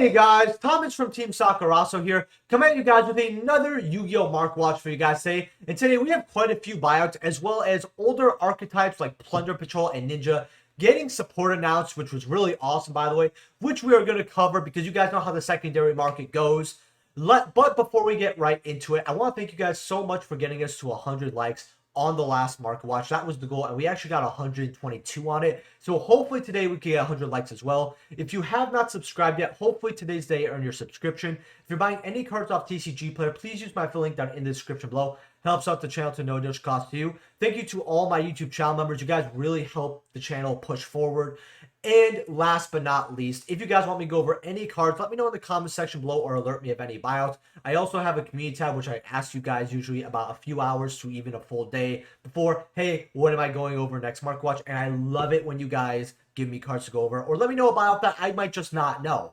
Hey guys, Thomas from Team Sakurasou here, coming at you guys with another Yu-Gi-Oh! Mark Watch for you guys today. And today we have quite a few buyouts as well as older archetypes like Plunder Patrol and Ninja getting support announced, which was really awesome by the way, which we are going to cover because you guys know how the secondary market goes. But before we get right into it, I want to thank you guys so much for getting us to 100 likes on the last market watch. That was the goal, and we actually got 122 on it. So hopefully today we can get 100 likes as well. If you have not subscribed yet, hopefully today's day earn your subscription. If you're buying any cards off TCG Player, please use my affiliate link down in the description below. Helps out the channel to no additional cost to you. Thank you to all my YouTube channel members. You guys really help the channel push forward. And last but not least, if you guys want me to go over any cards, let me know in the comment section below or alert me of any buyouts. I also have a community tab, which I ask you guys usually about a few hours to even a full day before, hey, what am I going over next market watch? And I love it when you guys give me cards to go over or let me know about that I might just not know.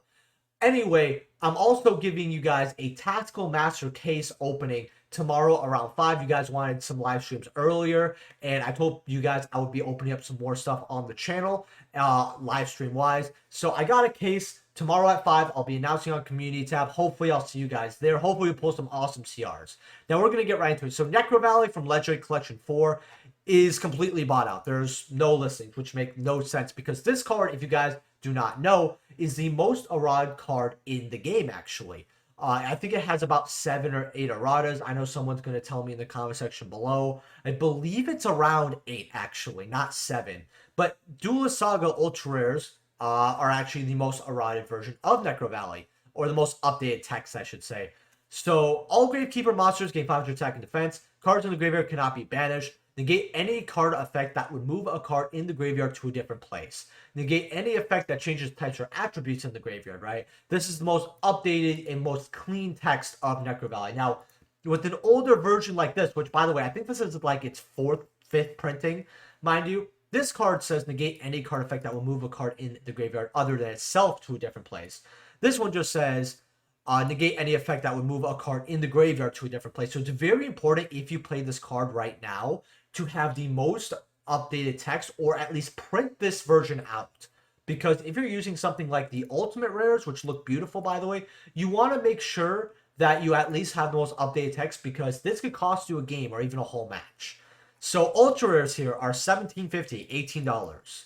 Anyway, I'm also giving you guys a Tactical Master case opening tomorrow around 5. You guys wanted some live streams earlier, and I told you guys I would be opening up some more stuff on the channel, live stream wise. So I got a case tomorrow at 5. I'll be announcing on community tab. Hopefully I'll see you guys there. Hopefully we'll pull some awesome CRs. Now we're going to get right into it. So Necrovalley from Legendary Collection 4 is completely bought out. There's no listings, which make no sense because this card, if you guys do not know, is the most errata card in the game actually. I think it has about 7 or 8 erratas. I know someone's going to tell me in the comment section below. I believe it's around 8 actually, not 7. But Duelist Saga Ultra Rares are actually the most errata version of Necrovalley, or the most updated text I should say. So all Gravekeeper monsters gain 500 attack and defense. Cards in the graveyard cannot be banished. Negate any card effect that would move a card in the graveyard to a different place. Negate any effect that changes types or attributes in the graveyard, right? This is the most updated and most clean text of Necrovalley. Now, with an older version like this, which, by the way, I think this is like its 4th, 5th printing, mind you, this card says negate any card effect that will move a card in the graveyard other than itself to a different place. This one just says negate any effect that would move a card in the graveyard to a different place. So it's very important if you play this card right now to have the most updated text, or at least print this version out. Because if you're using something like the Ultimate Rares, which look beautiful by the way, you want to make sure that you at least have the most updated text, because this could cost you a game or even a whole match. So Ultra Rares here are $17.50, $18.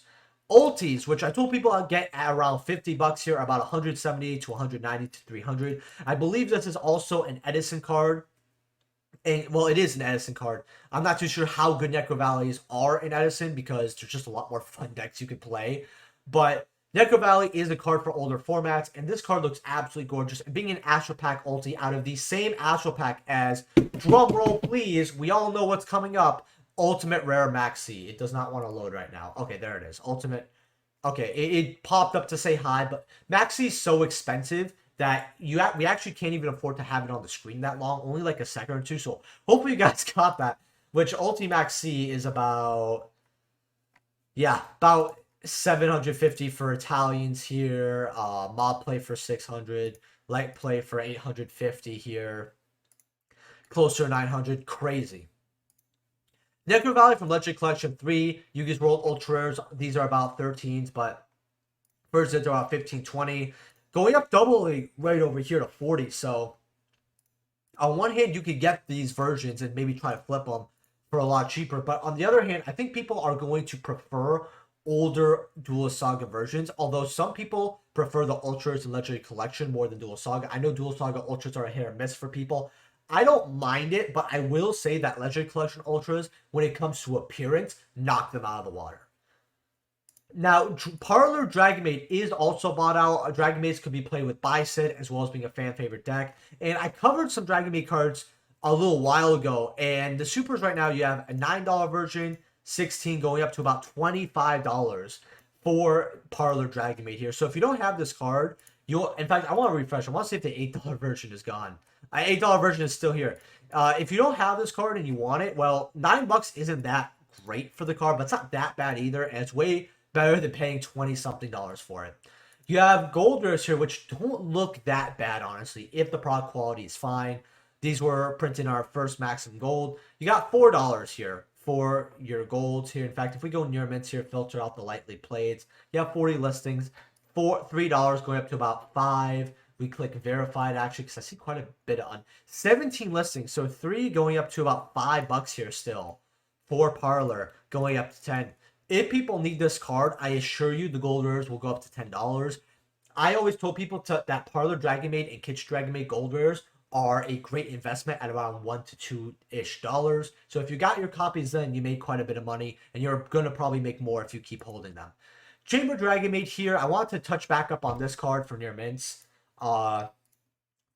Ultis, which I told people I'll get at around $50 here, about 170 to 190 to 300. I believe this is also an Edison card. And, well, it is an Edison card. I'm not too sure how good Necrovalleys are in Edison because there's just a lot more fun decks you can play. But Necrovalley is a card for older formats, and this card looks absolutely gorgeous. And being an Astral Pack ulti out of the same Astral Pack as, drumroll please, we all know what's coming up, Ultimate Rare Maxi. It does not want to load right now. Okay, there it is. Ultimate. Okay, it popped up to say hi, but Maxi is so expensive that we actually can't even afford to have it on the screen that long, only like a second or two. So hopefully you guys got that, which Ultimax C is about 750 for Italians here, mob play for 600, light play for 850 here, closer to 900, crazy. Necrovalley from Legendary Collection 3, Yu-Gi's World Ultra Rares, these are about 13s, but first are about 15, 20. Going up doubly right over here to 40. So on one hand, you could get these versions and maybe try to flip them for a lot cheaper. But on the other hand, I think people are going to prefer older Duelist Saga versions. Although some people prefer the Ultras and Legendary Collection more than Duelist Saga. I know Duelist Saga Ultras are a hit or miss for people. I don't mind it, but I will say that Legendary Collection Ultras, when it comes to appearance, knock them out of the water. Now, Parlor Dragonmaid is also bought out. Dragonmaids could be played with Bicid, as well as being a fan favorite deck. And I covered some Dragonmaid cards a little while ago. And the supers right now, you have a $9 version, $16 going up to about $25 for Parlor Dragonmaid here. So if you don't have this card, you'll... In fact, I want to refresh. I want to see if the $8 version is gone. $8 version is still here. If you don't have this card and you want it, well, $9 isn't that great for the card, but it's not that bad either. And it's way better than paying $20-something for it. You have gold rares here, which don't look that bad, honestly, if the product quality is fine. These were printed in our first Maximum Gold. You got $4 here for your golds here. In fact, if we go near mints here, filter out the lightly played, you have 40 listings. $3 going up to about 5. We click verified actually because I see quite a bit on 17 listings. So 3 going up to about $5 here still. 4 Parlor going up to 10. If people need this card, I assure you the gold rares will go up to $10. I always told people that Parlor Dragonmaid and Kitchen Dragonmaid gold rares are a great investment at around $1 to $2-ish. So if you got your copies then, you made quite a bit of money, and you're going to probably make more if you keep holding them. Chamber Dragonmaid here, I want to touch back up on this card for near mints.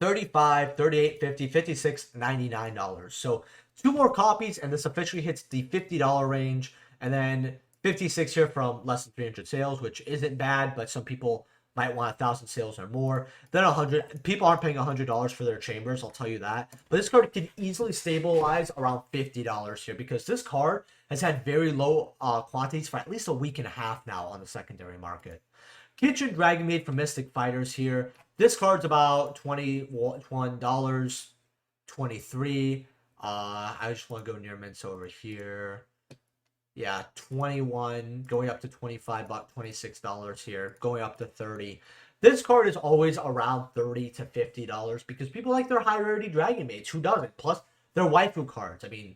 35, 38, 50, 56, $99. So 2 more copies, and this officially hits the $50 range, and then 56 here from less than 300 sales, which isn't bad, but some people might want 1,000 sales or more. Then 100. People aren't paying $100 for their chambers, I'll tell you that. But this card can easily stabilize around $50 here because this card has had very low quantities for at least a week and a half now on the secondary market. Kitchen Dragonmaid from Mystic Fighters here. This card's about $21, 23. I just want to go near mints over here. Yeah, 21 going up to 25 bucks, $26 here, going up to 30. This card is always around $30 to $50 because people like their high rarity Dragonmaids. Who doesn't? Plus, they're waifu cards. I mean,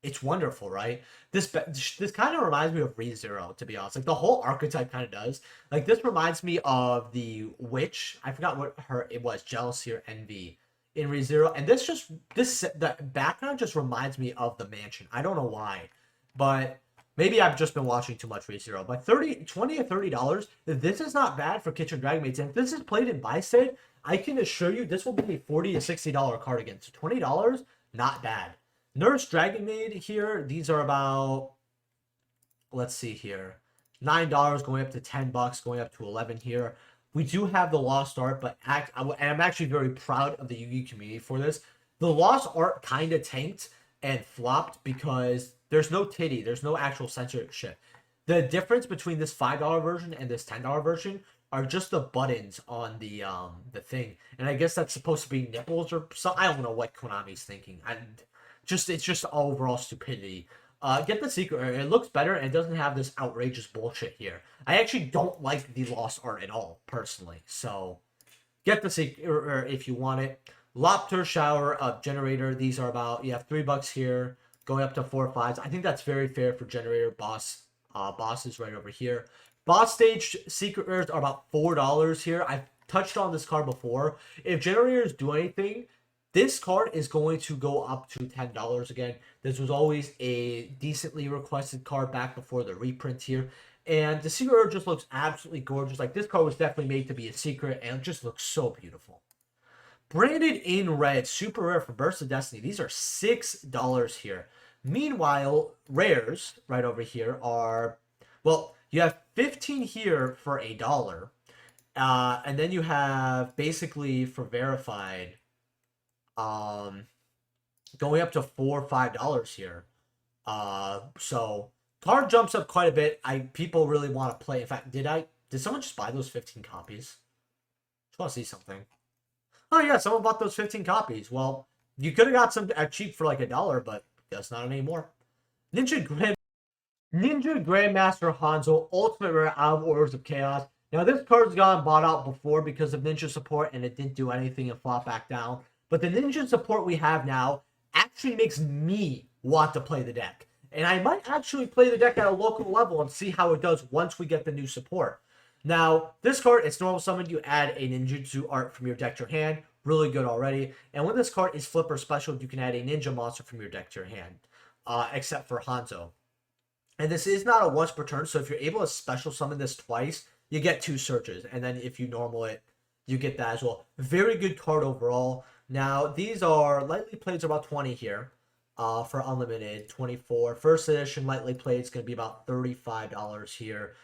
it's wonderful, right? This kind of reminds me of ReZero, to be honest. Like the whole archetype kind of does. Like this reminds me of the witch. I forgot what it was, Jealousy or Envy in ReZero. And the background just reminds me of the mansion. I don't know why, but maybe I've just been watching too much ReZero. But $20 or $30, this is not bad for Kitchen Dragonmaids. And if this is played in buy-side, I can assure you this will be a $40 to $60 card again. So $20, not bad. Nurse Dragonmaid here, these are about, let's see here, $9 going up to $10, going up to 11 here. We do have the Lost Art, but I'm actually very proud of the Yu-Gi-Oh community for this. The Lost Art kind of tanked and flopped because there's no titty, there's no actual censorship. The difference between this $5 version and this $10 version are just the buttons on the thing, and I guess that's supposed to be nipples or something. I don't know what Konami's thinking. It's just overall stupidity. Get the secret. It looks better and it doesn't have this outrageous bullshit here. I actually don't like the Lost Art at all, personally. So, get the secret if you want it. Lobster Shower Generator. These are about, you have $3 here, going up to 4 or 5s. I think that's very fair for Generator bosses right over here. Boss Stage Secret Rares are about $4 here. I've touched on this card before. If Generators do anything, this card is going to go up to $10 again. This was always a decently requested card back before the reprint here. And the secret rare just looks absolutely gorgeous. Like, this card was definitely made to be a secret, and it just looks so beautiful. Branded in red, super rare for Burst of Destiny. These are $6 here. Meanwhile, rares right over here are, well, you have 15 here for $1. And then you have basically for verified, going up to $4 or $5 here. So card jumps up quite a bit. People really want to play. In fact, did someone just buy those 15 copies? Just want to see something. Oh yeah, someone bought those 15 copies. Well, you could have got some at cheap for like $1, but that's not anymore. Ninja Grandmaster Hanzo, Ultimate Rare out of Orders of Chaos. Now this card's gotten bought out before because of Ninja support, and it didn't do anything and flop back down. But the Ninja support we have now actually makes me want to play the deck. And I might actually play the deck at a local level and see how it does once we get the new support. Now, this card, it's normal summon. You add a ninjutsu art from your deck to your hand. Really good already. And when this card is flip or special, you can add a ninja monster from your deck to your hand. Except for Hanzo. And this is not a once per turn, so if you're able to special summon this twice, you get 2 searches. And then if you normal it, you get that as well. Very good card overall. Now, these are lightly played are about 20 here for unlimited, 24. First edition lightly played is going to be about $35 here.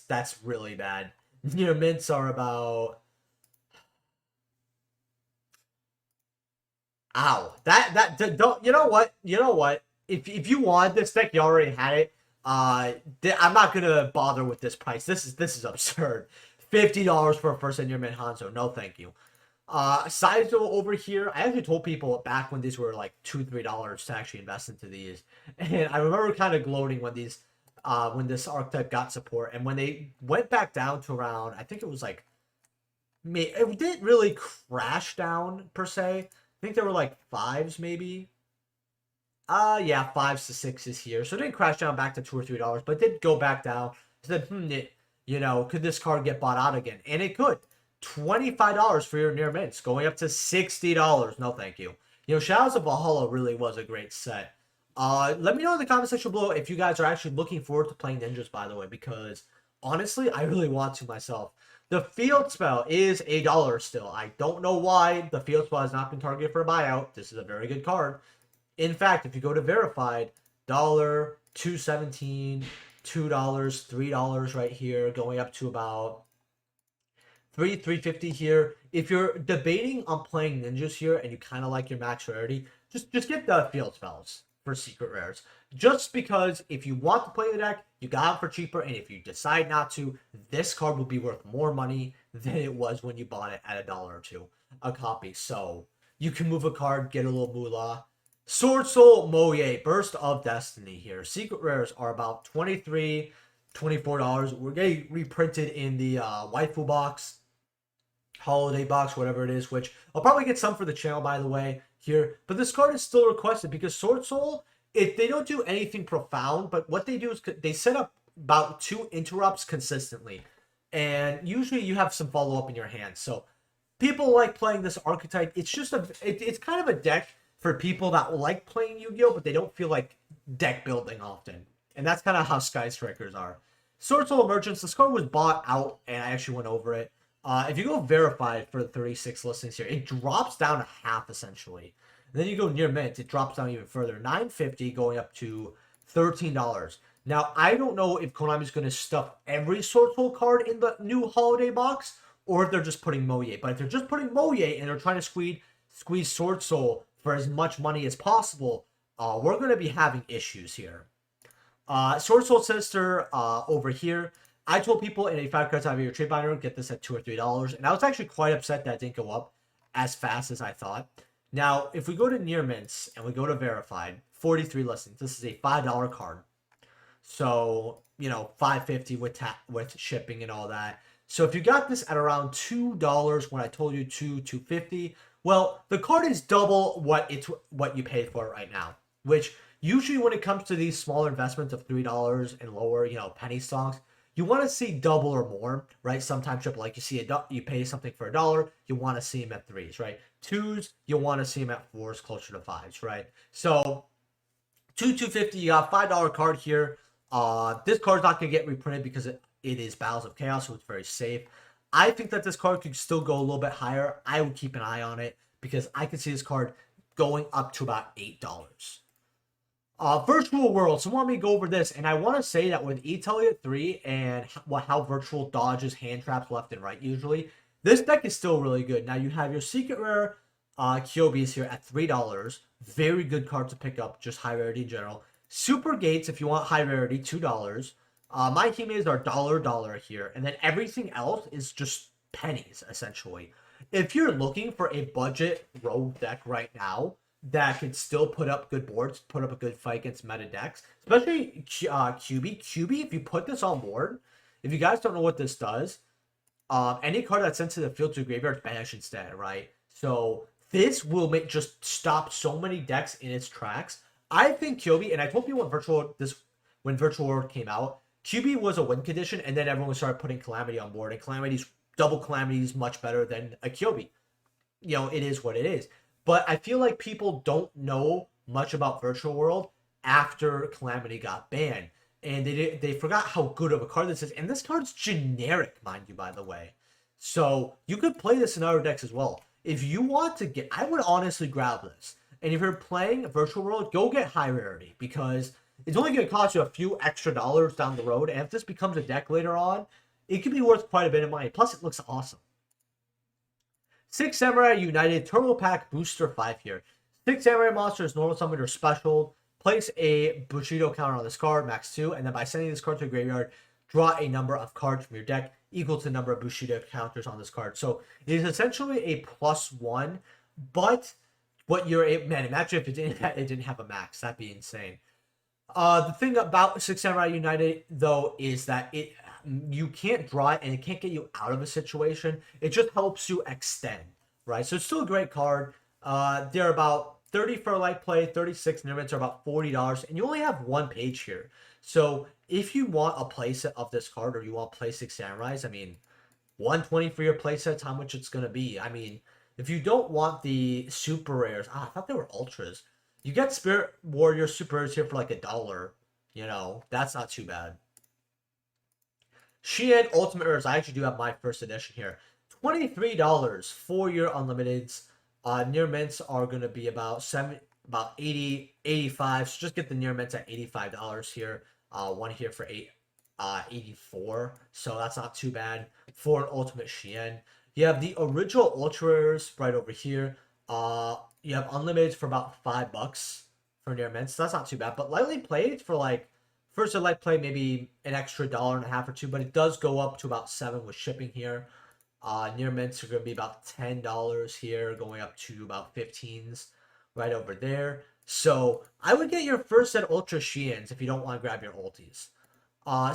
That's really bad. Mints are about, ow. Don't, you know what? If you want this deck, you already had it. I'm not gonna bother with this price. This is absurd. $50 for a first in your mint Hanzo. No, thank you. Sizo over here. I actually told people back when these were like $2-3 to actually invest into these, and I remember kind of gloating when these when this archetype got support. And when they went back down to around, I think it was like, it didn't really crash down per se. I think there were like 5s maybe. Yeah, 5s to 6s here. So it didn't crash down back to $2 or $3, but it did go back down. Said, could this card get bought out again? And it could. $25 for your near mints, going up to $60. No, thank you. Shadows of Valhalla really was a great set. Let me know in the comment section below if you guys are actually looking forward to playing ninjas, by the way, because honestly, I really want to myself. The field spell is $1 still. I don't know why the field spell has not been targeted for a buyout. This is a very good card. In fact, if you go to verified, $1, $2.17, $2, $3 right here, going up to about $3.50 here. If you're debating on playing ninjas here and you kind of like your max rarity, just get the field spells for secret rares. Just because if you want to play the deck, you got it for cheaper, and if you decide not to, this card will be worth more money than it was when you bought it at $1 or $2 a copy. So you can move a card, get a little moolah. Sword Soul Moye, Burst of Destiny here. Secret rares are about $23, $24. We're getting reprinted in the waifu box, holiday box, whatever it is, which I'll probably get some for the channel, by the way, here. But this card is still requested because Sword Soul, they don't do anything profound, but what they do is they set up about 2 interrupts consistently. And usually you have some follow-up in your hand. So people like playing this archetype. It's just it's kind of a deck for people that like playing Yu-Gi-Oh, but they don't feel like deck building often. And that's kind of how Sky Strikers are. Sword Soul Emergence, this card was bought out, and I actually went over it. If you go verified for the 36 listings here, it drops down to half, essentially. And then you go near mint, it drops down even further. $9.50 going up to $13. Now, I don't know if Konami's going to stuff every Sword Soul card in the new holiday box, or if they're just putting Moye. But if they're just putting Moye and they're trying to squeeze Sword Soul for as much money as possible, we're going to be having issues here. Sword Soul Sister over here. I told people in a 5 cards out of your trade binder, get this at $2 or $3. And I was actually quite upset that it didn't go up as fast as I thought. Now, if we go to near mints and we go to verified, 43 listings. This is a $5 card. So, $5.50 with shipping and all that. So if you got this at around $2 when I told you $2.50, well, the card is double what you paid for it right now. Which usually when it comes to these smaller investments of $3 and lower, penny stocks, you want to see double or more, right? Sometimes triple, like you pay something for $1, you want to see them at 3s, right? 2s, you want to see them at 4s, closer to 5s, right? So $2.50, you got $5 card here. This card's not going to get reprinted because it is Battles of Chaos, so it's very safe. I think that this card could still go a little bit higher. I would keep an eye on it because I can see this card going up to about $8. Virtual World. So I want me to go over this, and I want to say that with E-Telly 3 and how Virtual dodges hand traps left and right usually, this deck is still really good. Now you have your Secret Rare Kyobis here at $3. Very good card to pick up, just high rarity in general. Super Gates, if you want high rarity, $2. My teammates are $1 here, and then everything else is just pennies, essentially. If you're looking for a budget rogue deck right now that can still put up good boards, put up a good fight against meta decks, especially QB, if you put this on board, if you guys don't know what this does, any card that's sent to the field to graveyard is banished instead, right? So this will just stop so many decks in its tracks. I think QB, and I told you when Virtual World came out, QB was a win condition, and then everyone started putting Calamity on board, and Calamity's double Calamity is much better than a QB. It is what it is. But I feel like people don't know much about Virtual World after Calamity got banned, and they forgot how good of a card this is. And this card's generic, mind you, by the way. So you could play this in other decks as well. If you want to I would honestly grab this. And if you're playing Virtual World, go get high rarity, because it's only going to cost you a few extra dollars down the road. And if this becomes a deck later on, it could be worth quite a bit of money. Plus, it looks awesome. 6 Samurai United Turbo Pack Booster 5 here. 6 Samurai monsters, normal summon or special. Place a Bushido counter on this card, max 2. And then by sending this card to a graveyard, draw a number of cards from your deck equal to the number of Bushido counters on this card. So it is essentially a +1. But what imagine if it didn't have a max. That'd be insane. The thing about Six Samurai United though is that you can't draw it and it can't get you out of a situation. It just helps you extend, right? So it's still a great card. They're about 30 for light play, 36 limits are about $40, and you only have one page here. So if you want a playset of this card or you want to play Six Samurais, I mean, 120 for your playset's how much it's gonna be. I mean, if you don't want the super rares, I thought they were ultras. You get Spirit Warrior super rares here for like $1. You know, that's not too bad. Shein Ultimate Rares, I actually do have my first edition here. $23 for your unlimiteds. Near mints are gonna be about 80, 85. So just get the near mints at $85 here. One here for 84. So that's not too bad for an ultimate Shein. You have the original ultra rares right over here. You have unlimited for about $5 for near mints. So that's not too bad. But lightly played for like first light play maybe an extra $1.50 or $2, but it does go up to about $7 with shipping here. Near mints are going to be about $10 here, going up to about 15s right over there. So I would get your first set Ultra Sheins if you don't want to grab your ultis.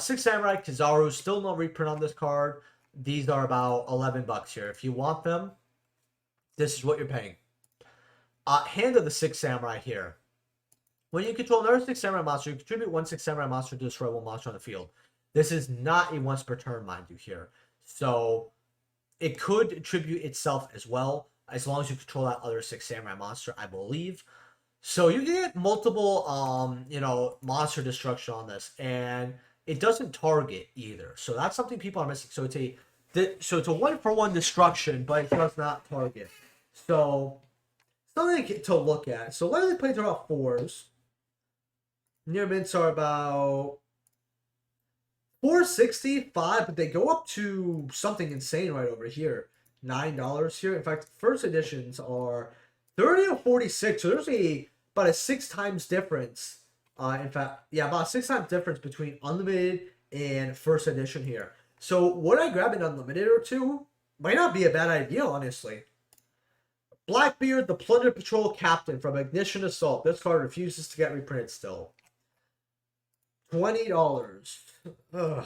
Six Samurai Kizaru, still no reprint on this card. These are about $11 here. If you want them, this is what you're paying. Hand of the Six Samurai here. When you control another Six Samurai monster, you contribute one Six Samurai monster to destroy one monster on the field. This is not a once per turn, mind you, here. So it could attribute itself as well, as long as you control that other Six Samurai monster, I believe. So you get multiple, you know, monster destruction on this, and it doesn't target either. So that's something people are missing. So it's a 1-for-1 destruction, but it does not target. So something to look at. So lightly plays are about 4s. Near mints are about $4.65, but they go up to something insane right over here. $9 here. In fact, first editions are 30 or 46. So there's about a 6 times difference. In fact, yeah, about a 6 times difference between unlimited and first edition here. So would I grab an unlimited or two? Might not be a bad idea, honestly. Blackbeard, the Plunder Patrol Captain from Ignition Assault. This card refuses to get reprinted still. $20. Ugh.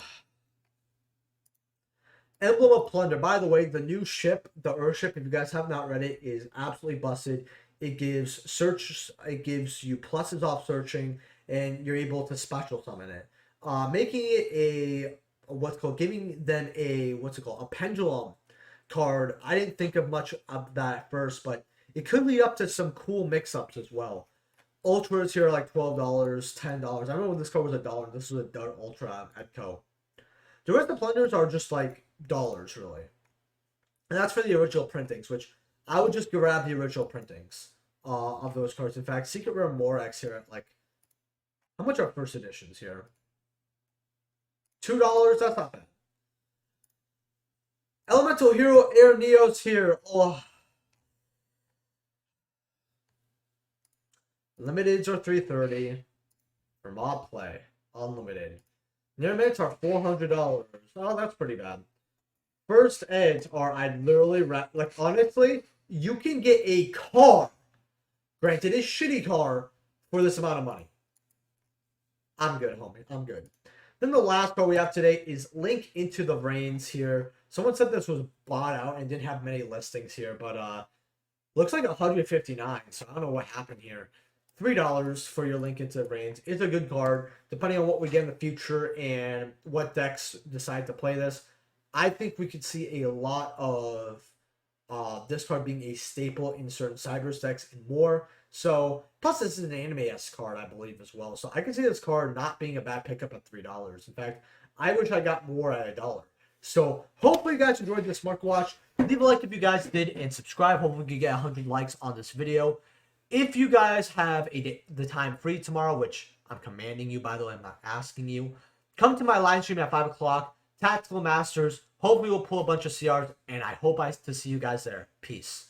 Emblem of Plunder. By the way, the new ship, the Earthship, if you guys have not read it, is absolutely busted. It gives you pluses off searching, and you're able to special summon it. Making it giving them a pendulum card. I didn't think of much of that at first, but it could lead up to some cool mix-ups as well. Ultras here are like $12, $10. I remember when this card was $1. This was a Dart Ultra at Co. The rest of the Plunders are just like dollars, really. And that's for the original printings, which I would just grab the original printings of those cards. In fact, Secret Rare Morax here at like, how much are first editions here? $2, that's not bad. Elemental Hero Air Neos here. Oh. Limiteds are $330 for mob play. Unlimited. Near mints are $400. Oh, that's pretty bad. First eds are, I'd literally, like, honestly, you can get a car. Granted, a shitty car for this amount of money. I'm good, homie. I'm good. Then the last card we have today is Link into the Reigns here. Someone said this was bought out and didn't have many listings here, but looks like 159, so I don't know what happened here. $3 for your Link into the Reigns. It's a good card. Depending on what we get in the future and what decks decide to play this, I think we could see a lot of this card being a staple in certain Cybers decks and more. So, plus this is an anime-esque card, I believe, as well. So I can see this card not being a bad pickup at $3. In fact, I wish I got more at $1. So, hopefully you guys enjoyed this Mark Watch. Leave a like if you guys did, and subscribe. Hopefully we can get 100 likes on this video. If you guys have the time free tomorrow, which I'm commanding you, by the way, I'm not asking you, come to my live stream at 5 o'clock, Tactical Masters. Hopefully we'll pull a bunch of CRs, and I hope to see you guys there. Peace.